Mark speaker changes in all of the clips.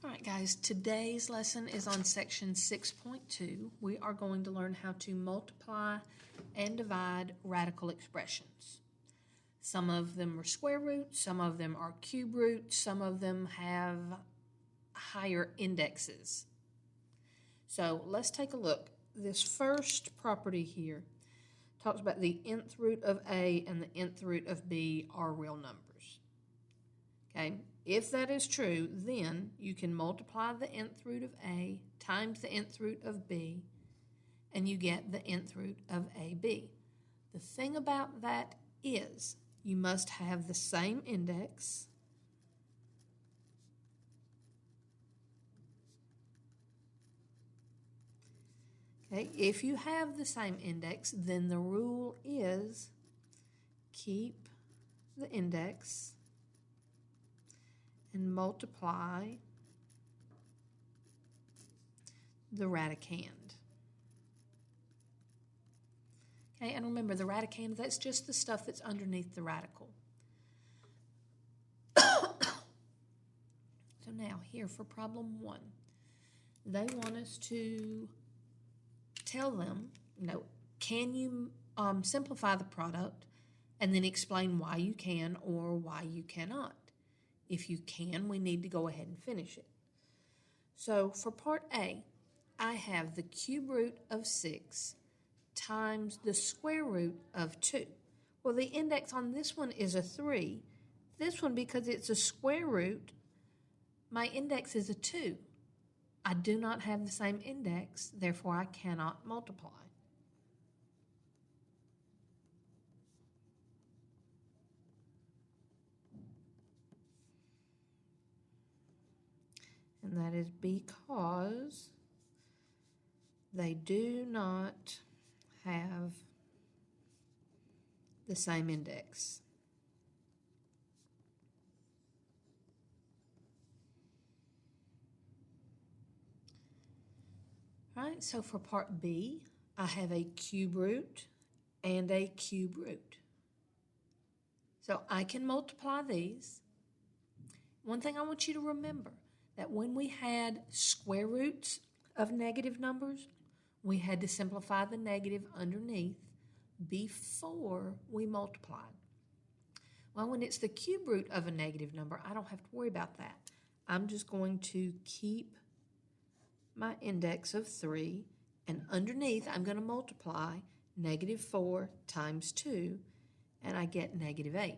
Speaker 1: All right, guys, today's lesson is on section 6.2. We are going to learn how to multiply and divide radical expressions. Some of them are square roots, some of them are cube roots, some of them have higher indexes. So let's take a look. This first property here talks about the nth root of A and the nth root of B are real numbers. Okay, if that is true, then you can multiply the nth root of A times the nth root of B, and you get the nth root of AB. The thing about that is you must have the same index. Okay, if you have the same index, then the rule is keep the index and multiply the radicand. Okay, and remember the radicand, that's just the stuff that's underneath the radical. So now here for problem 1, they want us to tell them, can you simplify the product and then explain why you can or why you cannot. If you can, we need to go ahead and finish it. So for part A, I have the cube root of 6 times the square root of 2. Well, the index on this one is a 3. This one, because it's a square root, my index is a 2. I do not have the same index, therefore I cannot multiply. And that is because they do not have the same index. All right, so for part B, I have a cube root and a cube root. So I can multiply these. One thing I want you to remember, that when we had square roots of negative numbers, we had to simplify the negative underneath before we multiplied. Well, when it's the cube root of a negative number, I don't have to worry about that. I'm just going to keep my index of 3, and underneath I'm going to multiply negative 4 times 2, and I get negative 8.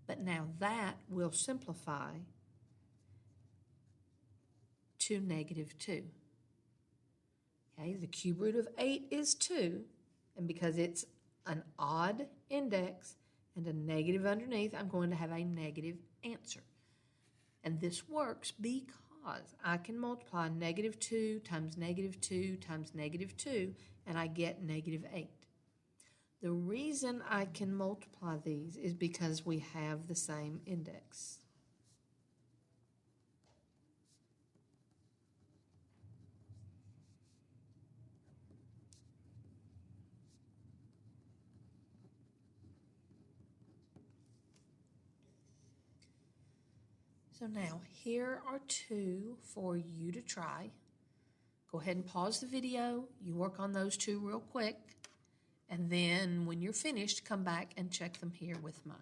Speaker 1: But now that will simplify to negative 2. Okay, the cube root of 8 is 2, and because it's an odd index and a negative underneath, I'm going to have a negative answer. And this works because I can multiply negative 2 times negative 2 times negative 2, and I get negative 8. The reason I can multiply these is because we have the same index. So now, here are 2 for you to try. Go ahead and pause the video. You work on those 2 real quick. And then when you're finished, come back and check them here with mine.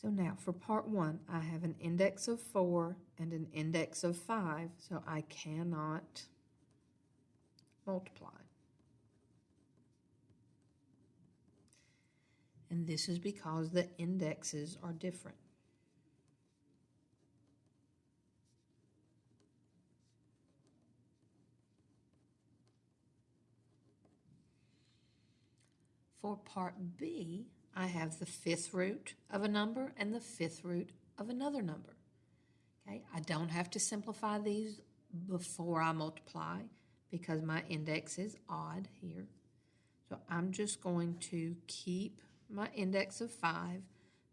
Speaker 1: So now for part 1, I have an index of 4 and an index of 5, so I cannot multiply. And this is because the indexes are different. For part B, I have the 5th root of a number and the 5th root of another number. Okay, I don't have to simplify these before I multiply because my index is odd here. So I'm just going to keep my index of 5,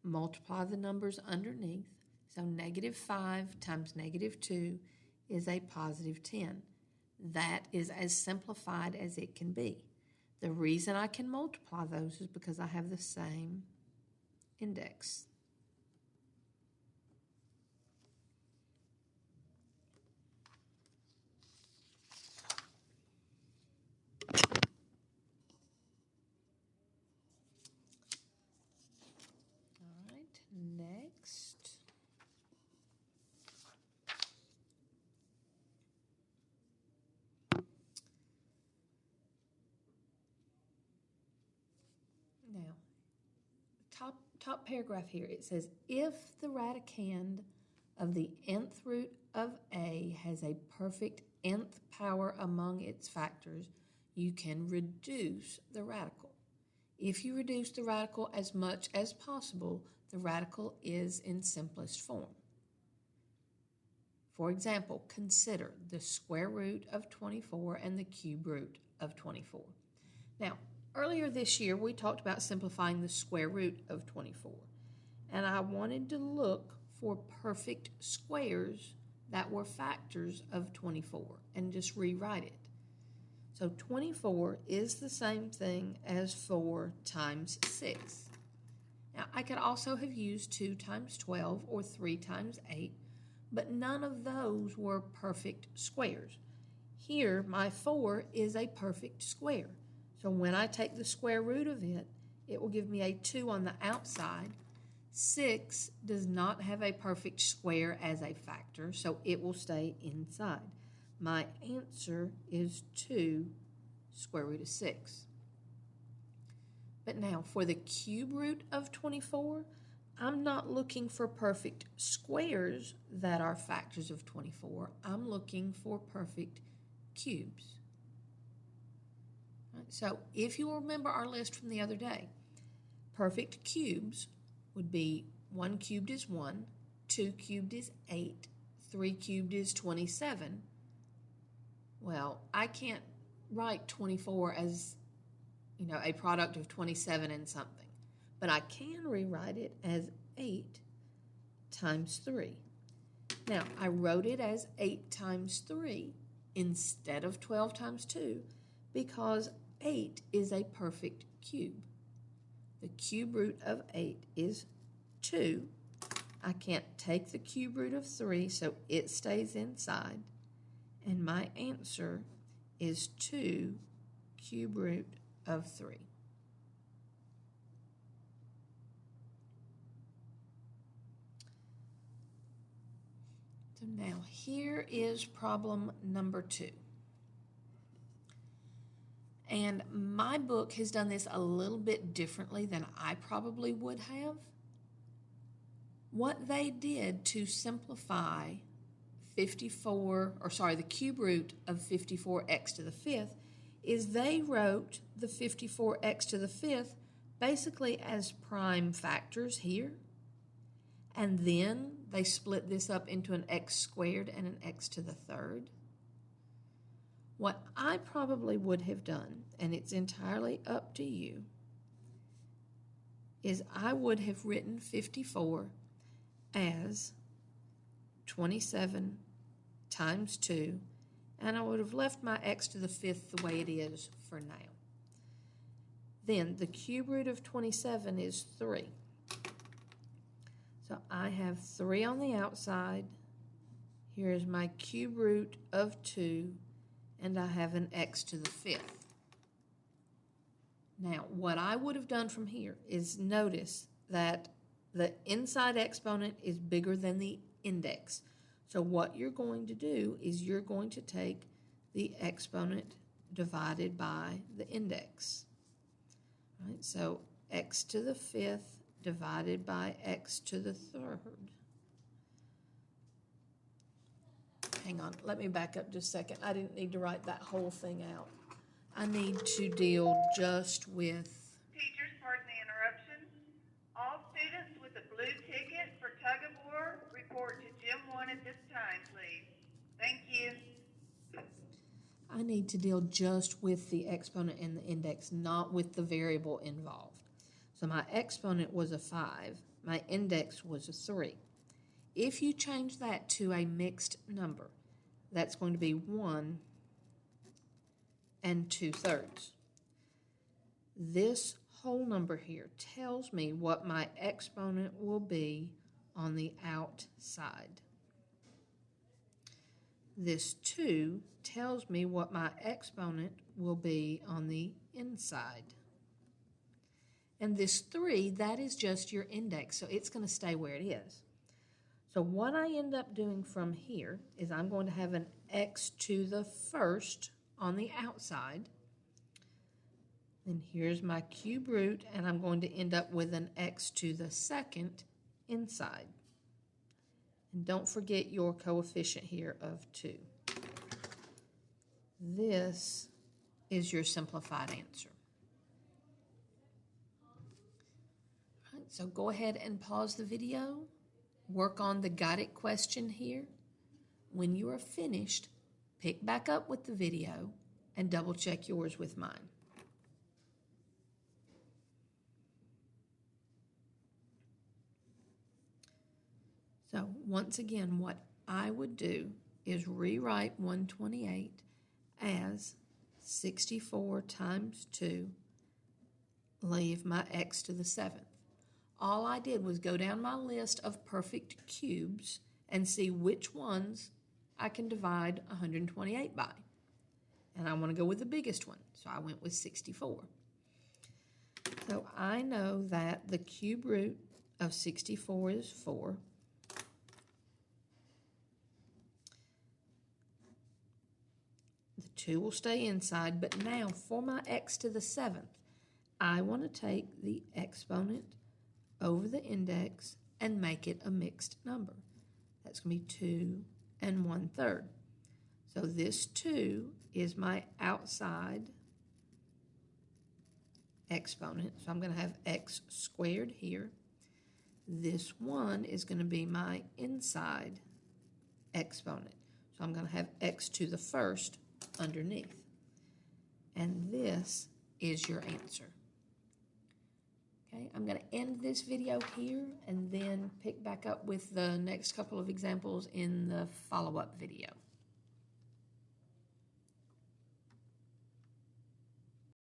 Speaker 1: multiply the numbers underneath. So negative 5 times negative 2 is a positive 10. That is as simplified as it can be. The reason I can multiply those is because I have the same index. All right, next. Now, top paragraph here, it says, if the radicand of the nth root of a has a perfect nth power among its factors, you can reduce the radical. If you reduce the radical as much as possible, the radical is in simplest form. For example, consider the square root of 24 and the cube root of 24. Now, earlier this year, we talked about simplifying the square root of 24, and I wanted to look for perfect squares that were factors of 24 and just rewrite it. So 24 is the same thing as 4 times 6. Now, I could also have used 2 times 12 or 3 times 8, but none of those were perfect squares. Here, my 4 is a perfect square. So when I take the square root of it, it will give me a 2 on the outside. 6 does not have a perfect square as a factor, so it will stay inside. My answer is 2 square root of 6. But now, for the cube root of 24, I'm not looking for perfect squares that are factors of 24. I'm looking for perfect cubes. Right, so if you remember our list from the other day, perfect cubes would be 1 cubed is 1, 2 cubed is 8, 3 cubed is 27. Well, I can't write 24 as, a product of 27 and something, but I can rewrite it as 8 times 3. Now, I wrote it as 8 times 3 instead of 12 times 2 because 8 is a perfect cube. The cube root of 8 is 2. I can't take the cube root of 3, so it stays inside. And my answer is 2 cube root of 3. So now here is problem number 2. And my book has done this a little bit differently than I probably would have. What they did to simplify the cube root of 54x to the 5th is they wrote the 54x to the 5th basically as prime factors here. And then they split this up into an x squared and an x to the 3rd. What I probably would have done, and it's entirely up to you, is I would have written 54 as 27 times 2, and I would have left my x to the 5th the way it is for now. Then the cube root of 27 is 3. So I have 3 on the outside. Here is my cube root of 2, and I have an x to the 5th. Now, what I would have done from here is notice that the inside exponent is bigger than the index. So what you're going to do is you're going to take the exponent divided by the index. Right? So x to the 5th divided by x to the 3rd. Hang on, let me back up just a second. I didn't need to write that whole thing out. I need to deal just with...
Speaker 2: Teachers, pardon the interruption. All students with a blue ticket for tug of war report to Gym 1 at this time, please. Thank you.
Speaker 1: I need to deal just with the exponent and the index, not with the variable involved. So my exponent was a 5. My index was a 3. If you change that to a mixed number, that's going to be 1 and 2/3. This whole number here tells me what my exponent will be on the outside. This 2 tells me what my exponent will be on the inside. And this 3, that is just your index, so it's going to stay where it is. So what I end up doing from here is I'm going to have an x to the first on the outside. And here's my cube root, and I'm going to end up with an x to the second inside. And don't forget your coefficient here of 2. This is your simplified answer. All right, so go ahead and pause the video. Work on the got it question here. When you are finished, pick back up with the video and double check yours with mine. So once again, what I would do is rewrite 128 as 64 times 2, leave my x to the 7th. All I did was go down my list of perfect cubes and see which ones I can divide 128 by. And I want to go with the biggest one, so I went with 64. So I know that the cube root of 64 is 4. The 2 will stay inside, but now for my x to the 7th, I want to take the exponent over the index and make it a mixed number. That's going to be 2 and 1/3. So this 2 is my outside exponent. So I'm going to have x squared here. This 1 is going to be my inside exponent. So I'm going to have x to the first underneath. And this is your answer. Okay, I'm going to end this video here and then pick back up with the next couple of examples in the follow-up video.